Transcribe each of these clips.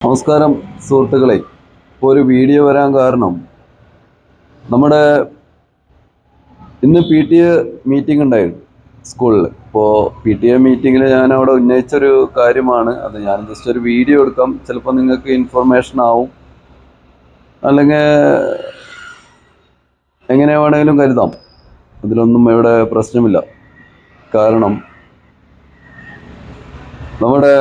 നമസ്കാരം സുഹൃത്തുക്കളെ. ഇപ്പോൾ ഒരു വീഡിയോ വരാൻ കാരണം നമ്മുടെ ഇന്ന് PTA മീറ്റിംഗ് ഉണ്ടായിരുന്നു സ്കൂളിൽ. ഇപ്പോൾ PTA മീറ്റിങ്ങിൽ ഞാൻ അവിടെ ഉന്നയിച്ചൊരു കാര്യമാണ് അത്. ഞാൻ ജസ്റ്റ് ഒരു വീഡിയോ എടുക്കാം, ചിലപ്പോൾ നിങ്ങൾക്ക് ഇൻഫർമേഷൻ ആവും, അല്ലെങ്കിൽ എങ്ങനെ വേണമെങ്കിലും കരുതാം. അതിലൊന്നും ഇവിടെ പ്രശ്നമില്ല. കാരണം നമ്മുടെ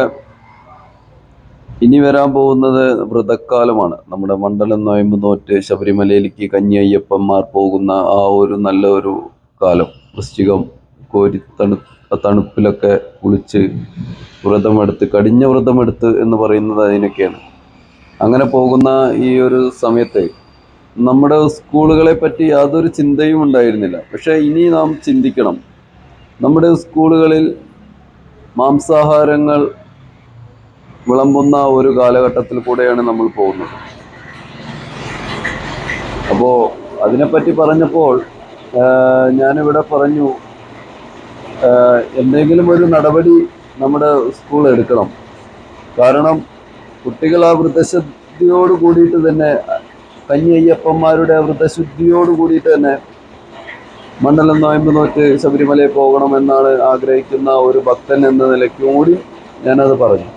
ഇനി വരാൻ പോകുന്നത് വ്രതക്കാലമാണ്. നമ്മുടെ മണ്ഡലം നോയമ്പ് നോറ്റ് ശബരിമലയിലേക്ക് കന്നി അയ്യപ്പന്മാർ പോകുന്ന ആ ഒരു നല്ല ഒരു കാലം. വൃശ്ചികം കോരി തണുപ്പിലൊക്കെ കുളിച്ച് വ്രതമെടുത്ത്, കടിഞ്ഞ വ്രതമെടുത്ത് എന്ന് പറയുന്നത് അതിനൊക്കെയാണ്. അങ്ങനെ പോകുന്ന ഈ ഒരു സമയത്ത് നമ്മുടെ സ്കൂളുകളെ പറ്റി യാതൊരു ചിന്തയും ഉണ്ടായിരുന്നില്ല. പക്ഷേ ഇനി നാം ചിന്തിക്കണം. നമ്മുടെ സ്കൂളുകളിൽ മാംസാഹാരങ്ങൾ വിളമ്പുന്ന ഒരു കാലഘട്ടത്തിൽ കൂടെയാണ് നമ്മൾ പോകുന്നത്. അപ്പോൾ അതിനെപ്പറ്റി പറഞ്ഞപ്പോൾ ഞാനിവിടെ പറഞ്ഞു, എന്തെങ്കിലും ഒരു നടപടി നമ്മുടെ സ്കൂൾ എടുക്കണം. കാരണം കുട്ടികൾ ആ വ്രതശുദ്ധിയോട് കൂടിയിട്ട് തന്നെ, കന്നി അയ്യപ്പന്മാരുടെ വ്രതശുദ്ധിയോട് കൂടിയിട്ട് തന്നെ മണ്ഡലം നോയമ്പ് നോറ്റ് ശബരിമലയിൽ പോകണമെന്നാണ് ആഗ്രഹിക്കുന്ന ഒരു ഭക്തൻ എന്ന നിലയ്ക്ക് കൂടി ഞാനത് പറഞ്ഞു.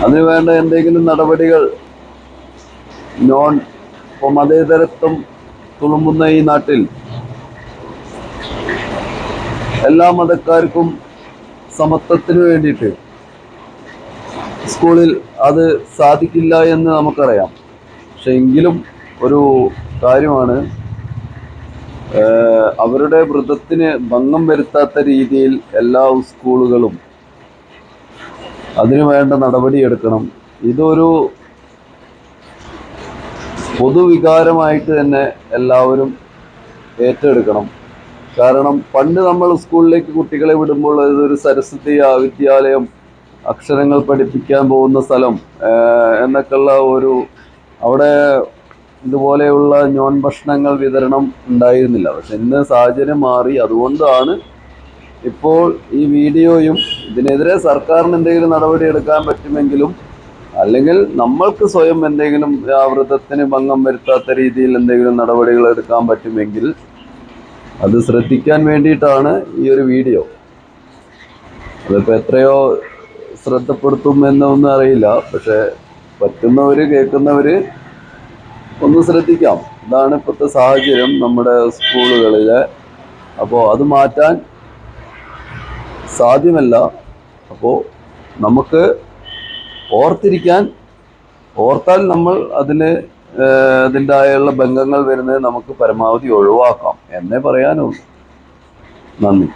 അതിന് വേണ്ട എന്തെങ്കിലും നടപടികൾ ഇപ്പോൾ മതേതരത്വം തുളുമ്പുന്ന ഈ നാട്ടിൽ എല്ലാ മതക്കാർക്കും സമത്വത്തിന് വേണ്ടിയിട്ട് സ്കൂളിൽ അത് സാധിക്കില്ല എന്ന് നമുക്കറിയാം. പക്ഷെ എങ്കിലും ഒരു കാര്യമാണ്, അവരുടെ വ്രതത്തിന് ഭംഗം വരുത്താത്ത രീതിയിൽ എല്ലാ സ്കൂളുകളും അതിനു വേണ്ട നടപടിയെടുക്കണം. ഇതൊരു പൊതുവികാരമായിട്ട് തന്നെ എല്ലാവരും ഏറ്റെടുക്കണം. കാരണം പണ്ട് നമ്മൾ സ്കൂളിലേക്ക് കുട്ടികളെ വിടുമ്പോൾ ഇതൊരു സരസ്വതി വിദ്യാലയം, അക്ഷരങ്ങൾ പഠിപ്പിക്കാൻ പോകുന്ന സ്ഥലം എന്നൊക്കെയുള്ള ഒരു, അവിടെ ഇതുപോലെയുള്ള നോൺ ഭക്ഷണങ്ങൾ വിതരണം ഉണ്ടായിരുന്നില്ല. പക്ഷെ ഇന്ന് സാഹചര്യം മാറി. അതുകൊണ്ടാണ് ഇപ്പോൾ ഈ വീഡിയോയും. ഇതിനെതിരെ സർക്കാരിന് എന്തെങ്കിലും നടപടി എടുക്കാൻ പറ്റുമെങ്കിലും, അല്ലെങ്കിൽ നമ്മൾക്ക് സ്വയം എന്തെങ്കിലും ആ വ്രതത്തിന് ഭംഗം വരുത്താത്ത രീതിയിൽ എന്തെങ്കിലും നടപടികൾ എടുക്കാൻ പറ്റുമെങ്കിൽ അത് ശ്രദ്ധിക്കാൻ വേണ്ടിയിട്ടാണ് ഈ ഒരു വീഡിയോ. അതിപ്പോൾ എത്രയോ ശ്രദ്ധപ്പെടുത്തും എന്നൊന്നും അറിയില്ല. പക്ഷെ പറ്റുന്നവർ, കേൾക്കുന്നവർ ഒന്ന് ശ്രദ്ധിക്കാം. ഇതാണ് ഇപ്പോഴത്തെ സാഹചര്യം നമ്മുടെ സ്കൂളുകളിൽ. അപ്പോൾ അത് മാറ്റാൻ സാധ്യമല്ല. അപ്പോൾ നമുക്ക് ഓർത്താൽ നമ്മൾ അതിൻ്റെതായുള്ള ഭംഗങ്ങൾ വരുന്നത് നമുക്ക് പരമാവധി ഒഴിവാക്കാം എന്നേ പറയാനുള്ളൂ. നന്ദി.